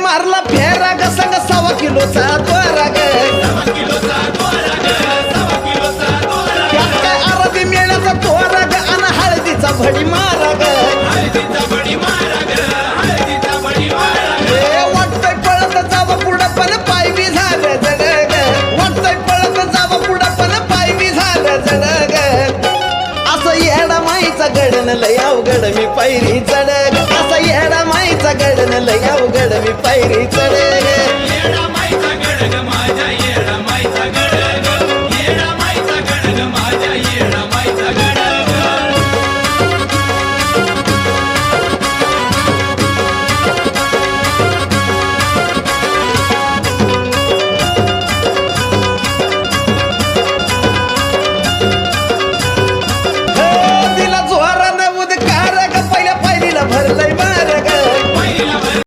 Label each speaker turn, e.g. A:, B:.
A: मारला फेरा ग संग 1.25 किलोचा द्वारा ग त्यात काय आरती मेळ्याचा तोरा ग आणि हळदीचा भडी मारा ग वाटतंय पळत जावं पुढं पण पाय बी झालं जड ग वाटतंय पळत जावं पुढं पण पाय बी झालं जड ग असं येडा माईचा गडन लय अवघड मी पायरी चढ ग असं येडा माईचा गडन लय अवघड मी पायरी चढ ग